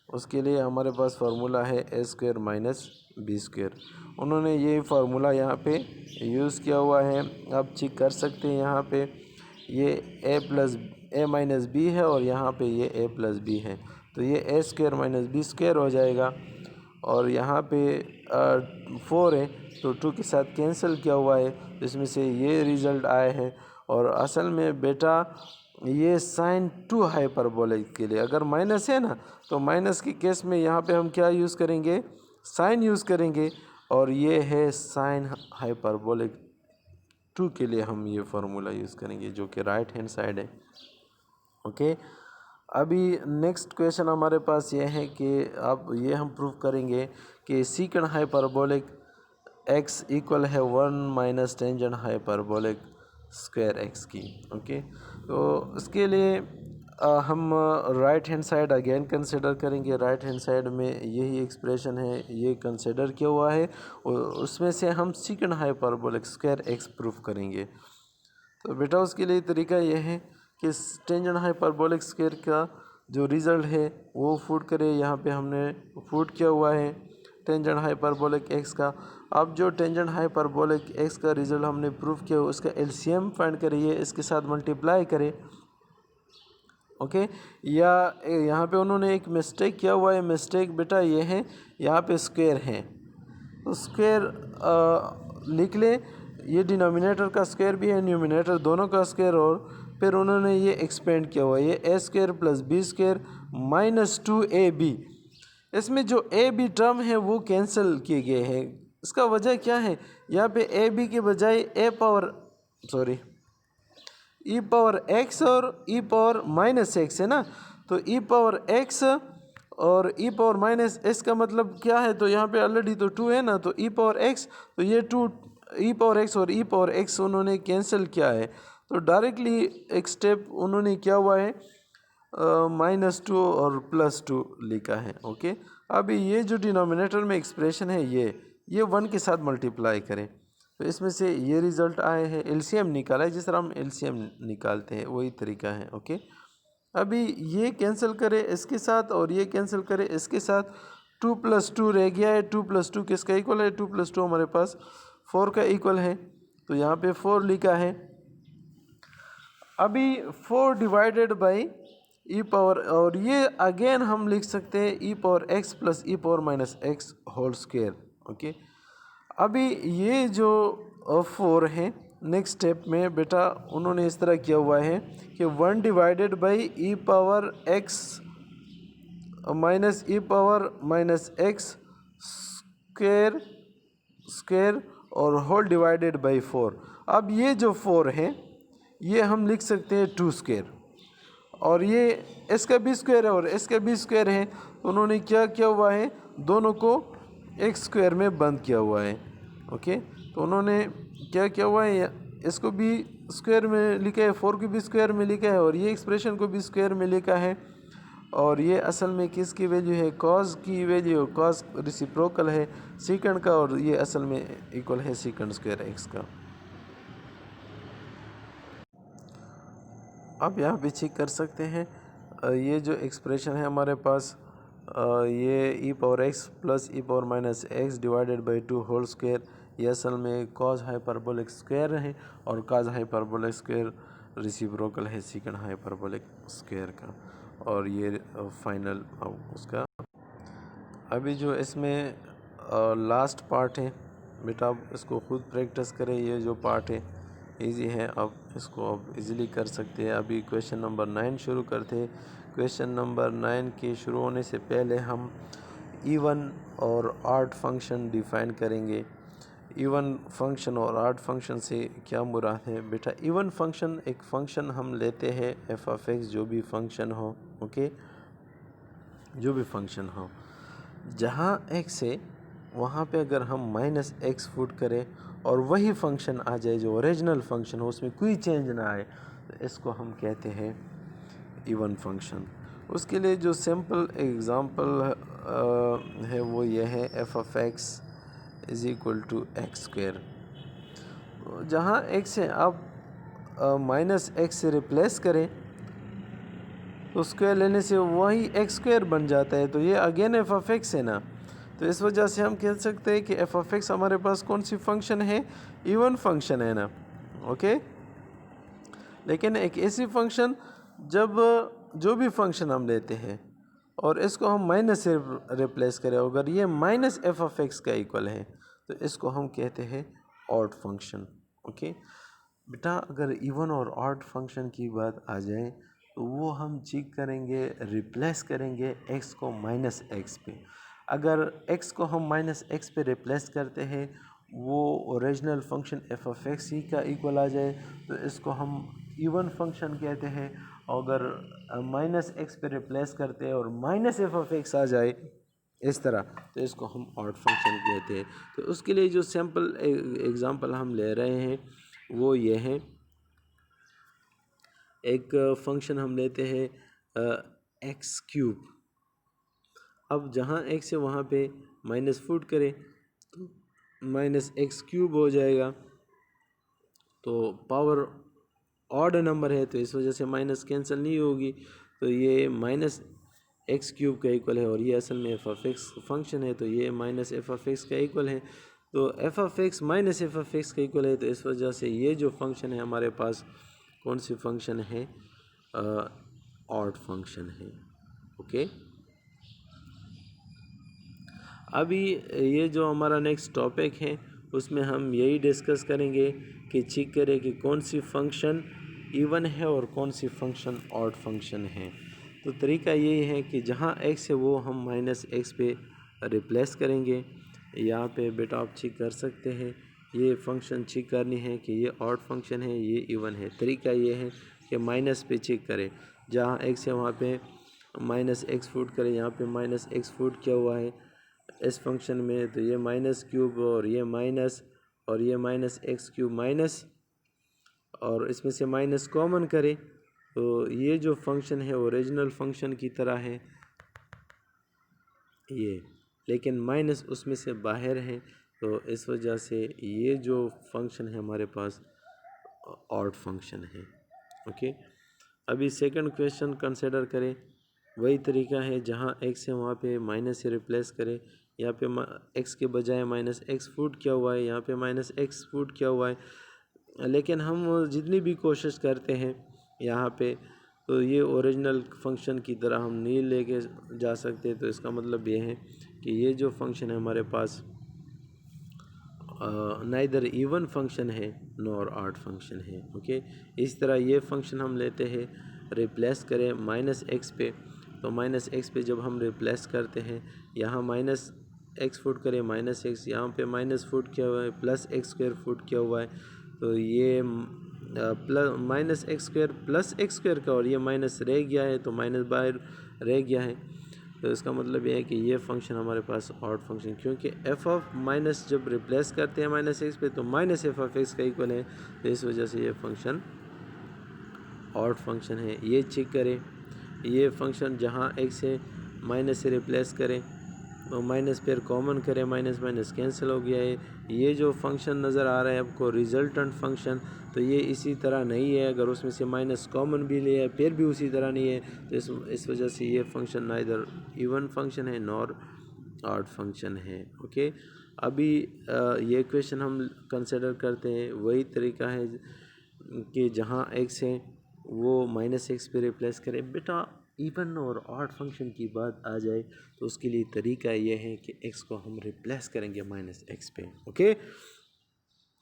उसके लिए हमारे पास फार्मूला है a square minus b square. उन्होंने ये फार्मूला यहाँ पे यूज़ किया हुआ है, आप चेक कर सकते हैं। यहाँ पे ये a plus a minus b है और यहाँ पे ये a प्लस बी है, तो ये a square minus b square हो जाएगा। और यहाँ पे 4 है तो 2 के साथ कैंसिल किया हुआ है, जिसमें से ये रिज़ल्ट आए हैं। और असल में बेटा ये साइन 2 हाइपरबोलिक के लिए अगर माइनस है ना, तो माइनस के केस में यहाँ पे हम क्या यूज़ करेंगे, साइन यूज़ करेंगे। और ये है साइन हाइपरबोलिक 2 के लिए हम ये फार्मूला यूज़ करेंगे जो कि राइट हैंड साइड है। ओके, अभी नेक्स्ट क्वेश्चन हमारे पास ये है कि अब ये हम प्रूव करेंगे कि सीकंड हाइपरबोलिक x इक्वल है 1 minus tangent hyperbolic square x की। ओके, तो इसके लिए हम right hand side again consider करेंगे। राइट हैंड साइड में यही एक्सप्रेशन है, ये कंसिडर किया हुआ है और उसमें से हम secant hyperbolic square x proof करेंगे। तो बेटा उसके लिए तरीका यह है कि टेंजेंट हाइपरबोलिक स्क्वायर का जो रिज़ल्ट है वो फुट करे। यहाँ पे हमने फुट किया हुआ है टेंजेंट हाइपरबोलिक एक्स का। अब जो टेंजेंट हाइपरबोलिक एक्स का रिज़ल्ट हमने प्रूफ किया उसका एलसीएम फाइंड करिए, इसके साथ मल्टीप्लाई करें। ओके, या यहाँ पे उन्होंने एक मिस्टेक किया हुआ है। मिस्टेक बेटा ये है, यहाँ पे स्क्वायर है तो स्क्वायर लिख ले। ये डिनोमिनेटर का स्क्वायर भी है, न्यूमिनेटर दोनों का स्क्वायर। और फिर उन्होंने ये एक्सपेंड किया हुआ है, ये a square plus b square minus 2ab। इसमें जो ए बी टर्म है वो कैंसिल किए गए हैं। इसका वजह क्या है, यहाँ पे ए बी के बजाय ई पावर एक्स और ई पावर माइनस एक्स है ना, तो ई पावर एक्स और ई पावर माइनस एक्स का मतलब क्या है, तो यहाँ पे ऑलरेडी तो 2 है ना, तो ई पावर एक्स, तो ये 2 ई पावर एक्स और ई पावर एक्स उन्होंने कैंसिल किया है। तो डायरेक्टली एक स्टेप उन्होंने किया हुआ है, -2 और +2 लिखा है। ओके, अभी ये जो डिनोमिनेटर में एक्सप्रेशन है ये 1 के साथ मल्टीप्लाई करें तो इसमें से ये रिज़ल्ट आए हैं। एलसीएम निकाला है, जिस तरह हम एलसीएम निकालते हैं वही तरीका है। ओके, अभी ये कैंसिल करें इसके साथ और ये कैंसिल करें इसके साथ, 2 + 2 रह गया है। 2 + 2 किसका इक्वल है, 2 + 2 हमारे पास 4 का इक्वल है, तो यहाँ पे 4 लिखा है। अभी 4 डिवाइडेड बाई ई पावर, और ये अगेन हम लिख सकते हैं e power x plus e power minus x whole square. Okay, अभी ये जो 4 है नेक्स्ट स्टेप में बेटा उन्होंने इस तरह किया हुआ है कि 1 divided by E power x minus e power minus x square और होल डिवाइडेड बाई 4। अब ये जो 4 है ये हम लिख सकते हैं 2 स्क्वायर, और ये इसका भी स्क्वायर है और इसका भी स्क्वायर है। तो उन्होंने क्या किया हुआ है, दोनों को एक स्क्वायर में बंद किया हुआ है। ओके, तो उन्होंने क्या किया हुआ है, इसको भी स्क्वायर में लिखा है, 4 को भी स्क्वायर में लिखा है और ये एक्सप्रेशन को भी स्क्वायर में लिखा है। और ये असल में किसकी वैल्यू है, कॉस की वैल्यू, कॉस रेसिप्रोकल है सीकंड का, और ये असल में इक्वल है सीकंड स्क्वायर एक्स का। आप यहाँ पे चेक कर सकते हैं, ये जो एक्सप्रेशन है हमारे पास, ये e power x plus e power minus x divided by 2 whole square, ये असल में कॉज हाइपरबोलिक स्क्वायर है और कॉज हाइपरबोलिक स्क्वायर रेसिप्रोकल है सेकंड हाइपरबोलिक स्क्वायर का। और ये फाइनल उसका। अभी जो इसमें लास्ट पार्ट है बेटा, आप इसको खुद प्रैक्टिस करें। ये जो पार्ट है इजी है, आप इसको आप इजीली कर सकते हैं। अभी क्वेश्चन नंबर 9 शुरू करते हैं। क्वेश्चन नंबर 9 के शुरू होने से पहले हम इवन और ऑड फंक्शन डिफाइन करेंगे। इवन फंक्शन और ऑड फंक्शन से क्या मुराद है बेटा? इवन फंक्शन एक फंक्शन हम लेते हैं एफ ऑफ एक्स, जो भी फंक्शन हो, ओके, जो भी फंक्शन हो, जहाँ एक्स है वहाँ पे अगर हम माइनस एक्स पुट करें और वही फंक्शन आ जाए जो ओरिजिनल फंक्शन हो, उसमें कोई चेंज ना आए, तो इसको हम कहते हैं इवन फंक्शन। उसके लिए जो सिंपल एग्ज़ाम्पल है वो ये है f of x is equal to x square. जहाँ एक्स है आप माइनस एक्स से रिप्लेस करें तो स्क्वायर लेने से वही एक्स स्क्वायर बन जाता है, तो ये अगेन एफ ऑफ एक्स है ना। तो इस वजह से हम कह सकते हैं कि एफ ऑफ एक्स हमारे पास कौन सी फंक्शन है? इवन फंक्शन है ना, ओके। लेकिन एक ऐसी फंक्शन जब जो भी फंक्शन हम लेते हैं और इसको हम माइनस से रिप्लेस करें, अगर ये माइनस एफ ऑफ एक्स का इक्वल है तो इसको हम कहते हैं ऑड फंक्शन, ओके बेटा। अगर इवन और ऑड फंक्शन की बात आ जाए तो वो हम चेक करेंगे, रिप्लेस करेंगे एक्स को माइनस एक्स पे। अगर एक्स को हम माइनस एक्स पे रिप्लेस करते हैं वो original function f of x ही का इक्वल आ जाए तो इसको हम इवन फंक्शन कहते हैं। अगर माइनस एक्स पे रिप्लेस करते हैं और माइनस एफ ऑफ एक्स आ जाए इस तरह, तो इसको हम ऑड फंक्शन कहते हैं। तो उसके लिए जो सैम्पल एग्ज़ाम्पल हम ले रहे हैं वो ये है। एक फंक्शन हम लेते हैं एक्स क्यूब। अब जहाँ एक्स है वहाँ पे माइनस पुट करें तो माइनस एक्स क्यूब हो जाएगा। तो पावर ऑड नंबर है तो इस वजह से माइनस कैंसिल नहीं होगी, तो ये माइनस एक्स क्यूब का इक्वल है और ये असल में एफ ऑफ एक्स फंक्शन है, तो ये माइनस एफ ऑफ एक्स का इक्वल है। तो F of x minus F of x का इक्वल है, तो इस वजह से ये जो फंक्शन है हमारे पास कौन सी फंक्शन है? ऑड फंक्शन है, ओके। अभी ये जो हमारा नेक्स्ट टॉपिक है उसमें हम यही डिस्कस करेंगे कि चेक करें कि कौन सी फंक्शन इवन है और कौन सी फंक्शन ऑड फंक्शन है। तो तरीका यही है कि जहाँ एक्स है वो हम माइनस एक्स पे रिप्लेस करेंगे। यहाँ पे बेटा आप चेक कर सकते हैं, ये फंक्शन चेक करनी है कि ये ऑड फंक्शन है ये इवन है। तरीका ये है कि माइनस पे चेक करें, जहाँ एक्स है वहाँ पे माइनस एक्स पुट करें। यहाँ पे माइनस एक्स पुट किया हुआ है इस फंक्शन में, तो ये माइनस क्यूब और ये माइनस एक्स क्यूब माइनस, और इसमें से माइनस कॉमन करें तो ये जो फंक्शन है ओरिजिनल फंक्शन की तरह है ये, लेकिन माइनस उसमें से बाहर है, तो इस वजह से ये जो फंक्शन है हमारे पास ऑड फंक्शन है, ओके। अभी सेकंड क्वेश्चन कंसिडर करें। वही तरीका है, जहाँ एक्स है वहाँ पे माइनस से रिप्लेस करें। यहाँ पे एक्स के बजाय माइनस एक्स पुट किया हुआ है, यहाँ पे माइनस एक्स पुट किया हुआ है, लेकिन हम जितनी भी कोशिश करते हैं यहाँ पे तो ये ओरिजिनल फंक्शन की तरह हम नहीं लेके जा सकते। तो इसका मतलब ये है कि ये जो फंक्शन है हमारे पास नाइदर इवन फंक्शन है नॉर ऑड फंक्शन है, ओके। इस तरह ये फंक्शन हम लेते हैं, रिप्लेस करें माइनस एक्स पे, तो माइनस एक्स पे जब हम रिप्लेस करते हैं यहाँ माइनस एक्स फुट करें माइनस एक्स, यहाँ पे माइनस फुट किया हुआ है, प्लस एक्स स्क्वायर फुट किया हुआ है, तो ये plus minus x square plus x square का, और ये माइनस रह गया है तो माइनस बाहर रह गया है। तो इसका मतलब ये है कि ये फंक्शन हमारे पास ऑड फंक्शन, क्योंकि एफ ऑफ माइनस जब रिप्लेस करते हैं माइनस एक्स पे तो माइनस एफ ऑफ एक्स का इक्वल है, तो इस वजह से ये फंक्शन ऑड फंक्शन है। ये चेक करें, ये फंक्शन जहाँ एक्स है माइनस से रिप्लेस करें तो माइनस फिर कॉमन करें, माइनस माइनस कैंसिल हो गया है। ये जो फंक्शन नज़र आ रहा है आपको रिजल्टेंट फंक्शन, तो ये इसी तरह नहीं है। अगर उसमें से माइनस कॉमन भी लिया फिर भी उसी तरह नहीं है, तो इस वजह से ये फंक्शन नाइदर इवन फंक्शन है नॉर ऑड फंक्शन है। ओके, अभी ये क्वेश्चन हम कंसिडर करते हैं, वही तरीका है कि जहाँ एक्स है वो माइनस एक्स पे रिप्लेस करें। बेटा इवन और ऑड फंक्शन की बात आ जाए तो उसके लिए तरीका ये है कि एक्स को हम रिप्लेस करेंगे माइनस एक्स पे। ओके,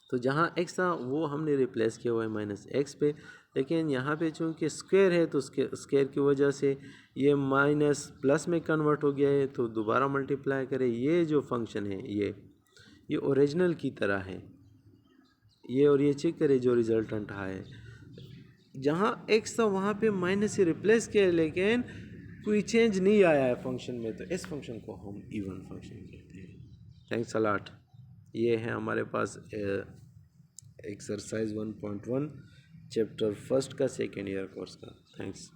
तो जहाँ एक्स था वो हमने रिप्लेस किया हुआ है माइनस एक्स पे, लेकिन यहाँ पे चूँकि स्क्वायर है तो स्क्वायर की वजह से ये माइनस प्लस में कन्वर्ट हो गया है, तो दोबारा मल्टीप्लाई करें। ये जो फंक्शन है ये ओरिजिनल की तरह है, ये और ये चेक करें जो रिजल्टेंट आया है। जहाँ एक्स था वहाँ पे माइनस से रिप्लेस किया, लेकिन कोई चेंज नहीं आया है फंक्शन में, तो इस फंक्शन को हम इवन फंक्शन कहते हैं। Thanks a lot. ये है हमारे पास एक्सरसाइज 1.1 चैप्टर फर्स्ट का सेकेंड ईयर कोर्स का। थैंक्स।